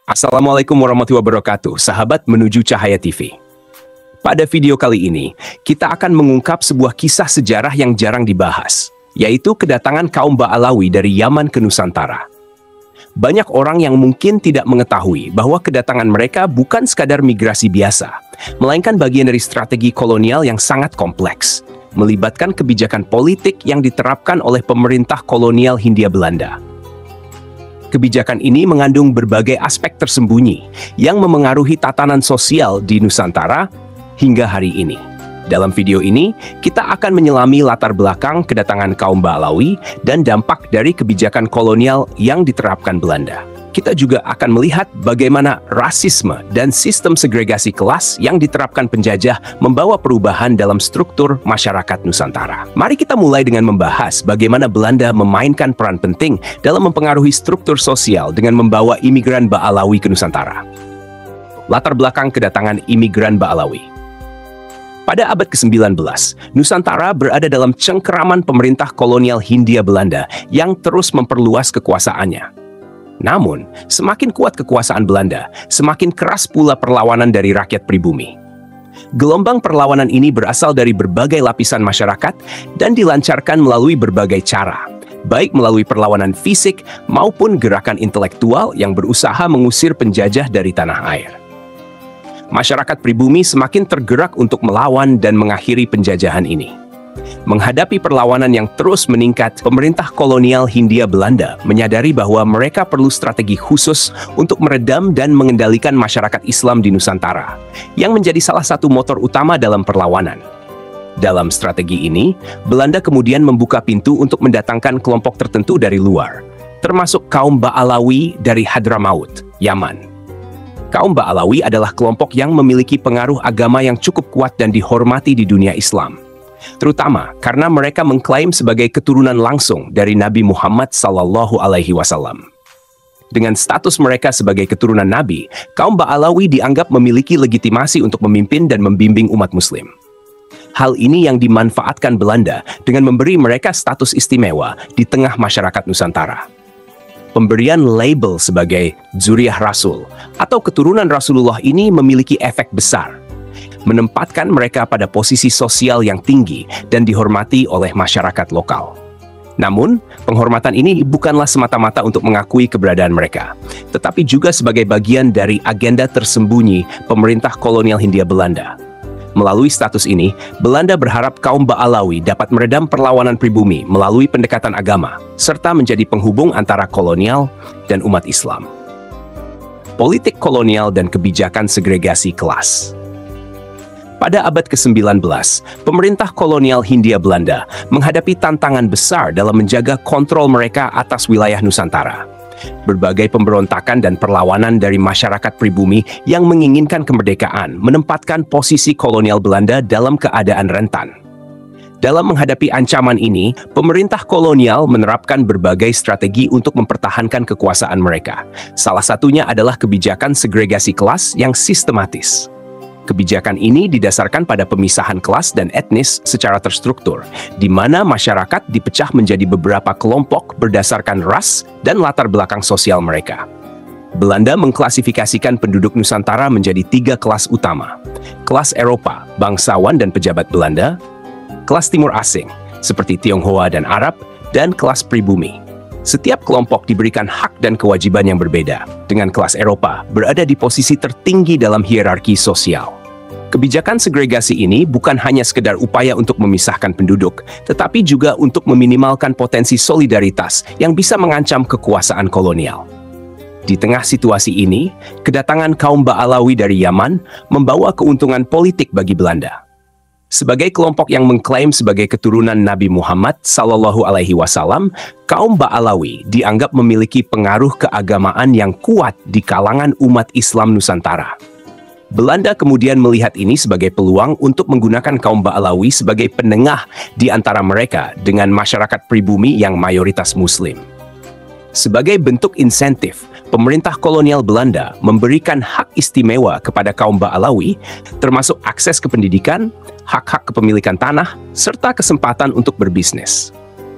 Assalamualaikum warahmatullahi wabarakatuh, sahabat menuju Cahaya TV. Pada video kali ini, kita akan mengungkap sebuah kisah sejarah yang jarang dibahas, yaitu kedatangan kaum Ba'alawi dari Yaman ke Nusantara. Banyak orang yang mungkin tidak mengetahui bahwa kedatangan mereka bukan sekadar migrasi biasa, melainkan bagian dari strategi kolonial yang sangat kompleks, melibatkan kebijakan politik yang diterapkan oleh pemerintah kolonial Hindia Belanda. Kebijakan ini mengandung berbagai aspek tersembunyi yang memengaruhi tatanan sosial di Nusantara hingga hari ini. Dalam video ini, kita akan menyelami latar belakang kedatangan kaum Ba'alawi dan dampak dari kebijakan kolonial yang diterapkan Belanda. Kita juga akan melihat bagaimana rasisme dan sistem segregasi kelas yang diterapkan penjajah membawa perubahan dalam struktur masyarakat Nusantara. Mari kita mulai dengan membahas bagaimana Belanda memainkan peran penting dalam mempengaruhi struktur sosial dengan membawa imigran Ba'alawi ke Nusantara. Latar belakang kedatangan imigran Ba'alawi. Pada abad ke-19, Nusantara berada dalam cengkeraman pemerintah kolonial Hindia Belanda yang terus memperluas kekuasaannya. Namun, semakin kuat kekuasaan Belanda, semakin keras pula perlawanan dari rakyat pribumi. Gelombang perlawanan ini berasal dari berbagai lapisan masyarakat dan dilancarkan melalui berbagai cara, baik melalui perlawanan fisik maupun gerakan intelektual yang berusaha mengusir penjajah dari tanah air. Masyarakat pribumi semakin tergerak untuk melawan dan mengakhiri penjajahan ini. Menghadapi perlawanan yang terus meningkat, pemerintah kolonial Hindia Belanda menyadari bahwa mereka perlu strategi khusus untuk meredam dan mengendalikan masyarakat Islam di Nusantara, yang menjadi salah satu motor utama dalam perlawanan. Dalam strategi ini, Belanda kemudian membuka pintu untuk mendatangkan kelompok tertentu dari luar, termasuk kaum Ba'alawi dari Hadramaut, Yaman. Kaum Ba'alawi adalah kelompok yang memiliki pengaruh agama yang cukup kuat dan dihormati di dunia Islam, terutama karena mereka mengklaim sebagai keturunan langsung dari Nabi Muhammad SAW. Dengan status mereka sebagai keturunan Nabi, kaum Ba'alawi dianggap memiliki legitimasi untuk memimpin dan membimbing umat Muslim. Hal ini yang dimanfaatkan Belanda dengan memberi mereka status istimewa di tengah masyarakat Nusantara. Pemberian label sebagai Zuriyah Rasul atau keturunan Rasulullah ini memiliki efek besar, menempatkan mereka pada posisi sosial yang tinggi dan dihormati oleh masyarakat lokal. Namun, penghormatan ini bukanlah semata-mata untuk mengakui keberadaan mereka, tetapi juga sebagai bagian dari agenda tersembunyi pemerintah kolonial Hindia Belanda. Melalui status ini, Belanda berharap kaum Ba'alawi dapat meredam perlawanan pribumi melalui pendekatan agama, serta menjadi penghubung antara kolonial dan umat Islam. Politik kolonial dan kebijakan segregasi kelas. Pada abad ke-19, pemerintah kolonial Hindia Belanda menghadapi tantangan besar dalam menjaga kontrol mereka atas wilayah Nusantara. Berbagai pemberontakan dan perlawanan dari masyarakat pribumi yang menginginkan kemerdekaan menempatkan posisi kolonial Belanda dalam keadaan rentan. Dalam menghadapi ancaman ini, pemerintah kolonial menerapkan berbagai strategi untuk mempertahankan kekuasaan mereka. Salah satunya adalah kebijakan segregasi kelas yang sistematis. Kebijakan ini didasarkan pada pemisahan kelas dan etnis secara terstruktur, di mana masyarakat dipecah menjadi beberapa kelompok berdasarkan ras dan latar belakang sosial mereka. Belanda mengklasifikasikan penduduk Nusantara menjadi 3 kelas utama: kelas Eropa, bangsawan dan pejabat Belanda; kelas Timur Asing, seperti Tionghoa dan Arab; dan kelas pribumi. Setiap kelompok diberikan hak dan kewajiban yang berbeda, dengan kelas Eropa berada di posisi tertinggi dalam hierarki sosial. Kebijakan segregasi ini bukan hanya sekedar upaya untuk memisahkan penduduk, tetapi juga untuk meminimalkan potensi solidaritas yang bisa mengancam kekuasaan kolonial. Di tengah situasi ini, kedatangan kaum Ba'alawi dari Yaman membawa keuntungan politik bagi Belanda. Sebagai kelompok yang mengklaim sebagai keturunan Nabi Muhammad SAW, kaum Ba'alawi dianggap memiliki pengaruh keagamaan yang kuat di kalangan umat Islam Nusantara. Belanda kemudian melihat ini sebagai peluang untuk menggunakan kaum Ba'alawi sebagai penengah di antara mereka dengan masyarakat pribumi yang mayoritas Muslim. Sebagai bentuk insentif, pemerintah kolonial Belanda memberikan hak istimewa kepada kaum Ba'alawi, termasuk akses ke pendidikan, hak-hak kepemilikan tanah, serta kesempatan untuk berbisnis.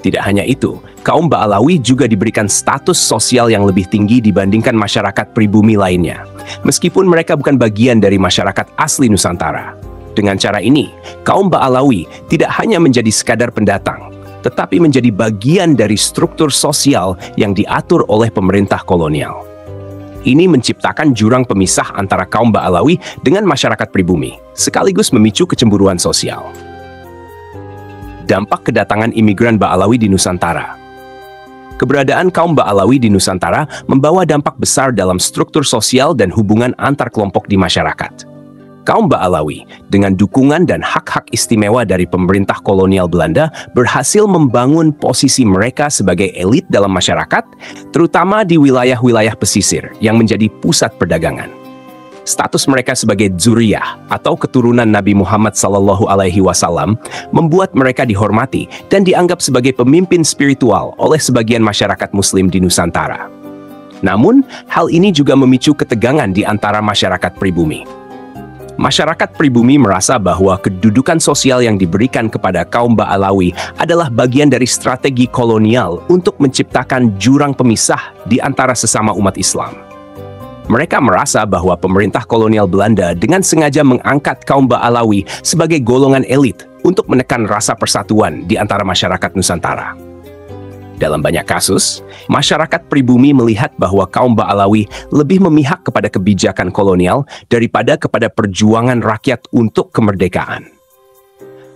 Tidak hanya itu, kaum Ba'alawi juga diberikan status sosial yang lebih tinggi dibandingkan masyarakat pribumi lainnya, meskipun mereka bukan bagian dari masyarakat asli Nusantara. Dengan cara ini, kaum Ba'alawi tidak hanya menjadi sekadar pendatang, tetapi menjadi bagian dari struktur sosial yang diatur oleh pemerintah kolonial. Ini menciptakan jurang pemisah antara kaum Ba'alawi dengan masyarakat pribumi, sekaligus memicu kecemburuan sosial. Dampak kedatangan imigran Ba'alawi di Nusantara. Keberadaan kaum Ba'alawi di Nusantara membawa dampak besar dalam struktur sosial dan hubungan antar kelompok di masyarakat. Kaum Ba'alawi, dengan dukungan dan hak-hak istimewa dari pemerintah kolonial Belanda, berhasil membangun posisi mereka sebagai elit dalam masyarakat, terutama di wilayah-wilayah pesisir yang menjadi pusat perdagangan. Status mereka sebagai dzuriyah atau keturunan Nabi Muhammad SAW membuat mereka dihormati dan dianggap sebagai pemimpin spiritual oleh sebagian masyarakat Muslim di Nusantara. Namun, hal ini juga memicu ketegangan di antara masyarakat pribumi. Masyarakat pribumi merasa bahwa kedudukan sosial yang diberikan kepada kaum Ba'alawi adalah bagian dari strategi kolonial untuk menciptakan jurang pemisah di antara sesama umat Islam. Mereka merasa bahwa pemerintah kolonial Belanda dengan sengaja mengangkat kaum Ba'alawi sebagai golongan elit untuk menekan rasa persatuan di antara masyarakat Nusantara. Dalam banyak kasus, masyarakat pribumi melihat bahwa kaum Ba'alawi lebih memihak kepada kebijakan kolonial daripada kepada perjuangan rakyat untuk kemerdekaan.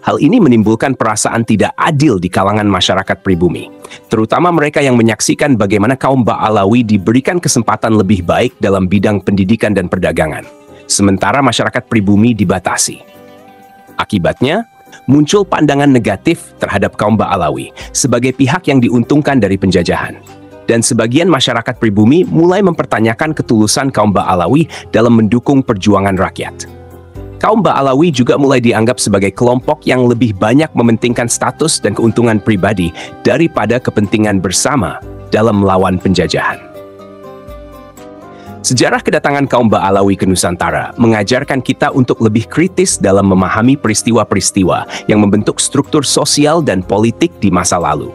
Hal ini menimbulkan perasaan tidak adil di kalangan masyarakat pribumi, terutama mereka yang menyaksikan bagaimana kaum Ba'alawi diberikan kesempatan lebih baik dalam bidang pendidikan dan perdagangan, sementara masyarakat pribumi dibatasi. Akibatnya, muncul pandangan negatif terhadap kaum Ba'alawi sebagai pihak yang diuntungkan dari penjajahan. Dan sebagian masyarakat pribumi mulai mempertanyakan ketulusan kaum Ba'alawi dalam mendukung perjuangan rakyat. Kaum Ba'alawi juga mulai dianggap sebagai kelompok yang lebih banyak mementingkan status dan keuntungan pribadi daripada kepentingan bersama dalam melawan penjajahan. Sejarah kedatangan kaum Ba'alawi ke Nusantara mengajarkan kita untuk lebih kritis dalam memahami peristiwa-peristiwa yang membentuk struktur sosial dan politik di masa lalu.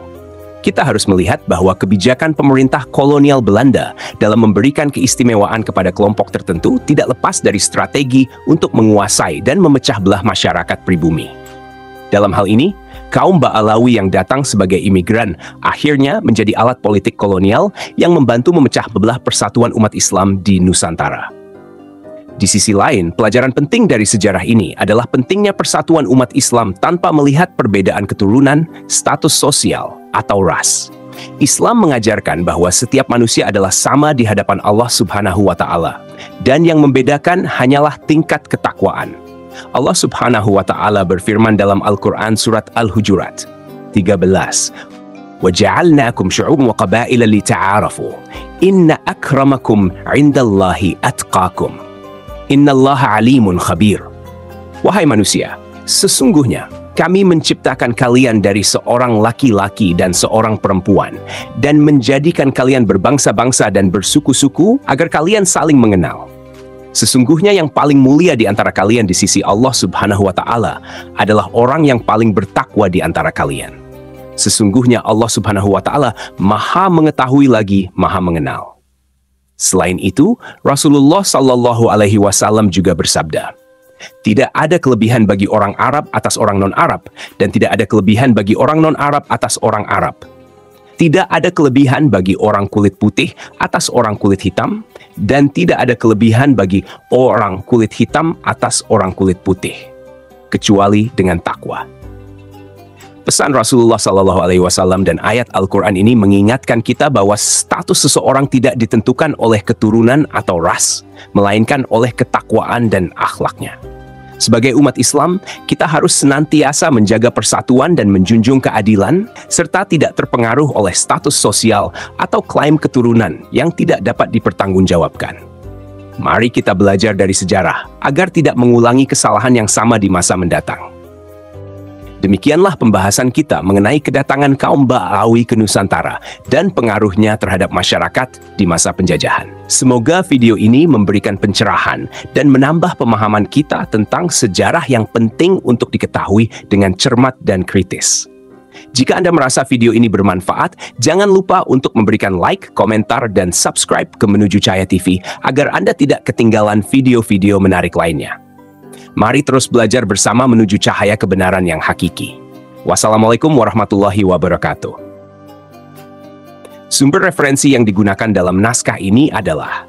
Kita harus melihat bahwa kebijakan pemerintah kolonial Belanda dalam memberikan keistimewaan kepada kelompok tertentu tidak lepas dari strategi untuk menguasai dan memecah belah masyarakat pribumi. Dalam hal ini, kaum Ba'alawi yang datang sebagai imigran akhirnya menjadi alat politik kolonial yang membantu memecah belah persatuan umat Islam di Nusantara. Di sisi lain, pelajaran penting dari sejarah ini adalah pentingnya persatuan umat Islam tanpa melihat perbedaan keturunan, status sosial, atau ras. Islam mengajarkan bahwa setiap manusia adalah sama di hadapan Allah Subhanahu wa Ta'ala, dan yang membedakan hanyalah tingkat ketakwaan. Allah Subhanahu wa Ta'ala berfirman dalam Al-Quran Surat Al-Hujurat 13, وَجَعَلْنَاكُمْ شُعُوبًا وَقَبَائِلَ لِتَعَارَفُوا إِنَّ أَكْرَمَكُمْ عِنْدَ اللَّهِ أَتْقَاكُمْ Innallaha alimun khabir. Wahai manusia, sesungguhnya kami menciptakan kalian dari seorang laki-laki dan seorang perempuan, dan menjadikan kalian berbangsa-bangsa dan bersuku-suku agar kalian saling mengenal. Sesungguhnya yang paling mulia di antara kalian di sisi Allah Subhanahu wa Ta'ala adalah orang yang paling bertakwa di antara kalian. Sesungguhnya Allah Subhanahu wa Ta'ala Maha mengetahui lagi Maha mengenal. Selain itu, Rasulullah SAW juga bersabda, tidak ada kelebihan bagi orang Arab atas orang non-Arab, dan tidak ada kelebihan bagi orang non-Arab atas orang Arab. Tidak ada kelebihan bagi orang kulit putih atas orang kulit hitam, dan tidak ada kelebihan bagi orang kulit hitam atas orang kulit putih, kecuali dengan takwa. Pesan Rasulullah SAW dan ayat Al-Quran ini mengingatkan kita bahwa status seseorang tidak ditentukan oleh keturunan atau ras, melainkan oleh ketakwaan dan akhlaknya. Sebagai umat Islam, kita harus senantiasa menjaga persatuan dan menjunjung keadilan, serta tidak terpengaruh oleh status sosial atau klaim keturunan yang tidak dapat dipertanggungjawabkan. Mari kita belajar dari sejarah agar tidak mengulangi kesalahan yang sama di masa mendatang. Demikianlah pembahasan kita mengenai kedatangan kaum Ba'alawi ke Nusantara dan pengaruhnya terhadap masyarakat di masa penjajahan. Semoga video ini memberikan pencerahan dan menambah pemahaman kita tentang sejarah yang penting untuk diketahui dengan cermat dan kritis. Jika Anda merasa video ini bermanfaat, jangan lupa untuk memberikan like, komentar, dan subscribe ke Menuju Cahaya TV agar Anda tidak ketinggalan video-video menarik lainnya. Mari terus belajar bersama menuju cahaya kebenaran yang hakiki. Wassalamualaikum warahmatullahi wabarakatuh. Sumber referensi yang digunakan dalam naskah ini adalah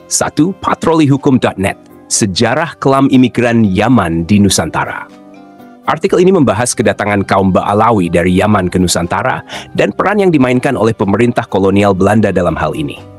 1. Patrolihukum.net, Sejarah Kelam Imigran Yaman di Nusantara. Artikel ini membahas kedatangan kaum Ba'alawi dari Yaman ke Nusantara dan peran yang dimainkan oleh pemerintah kolonial Belanda dalam hal ini.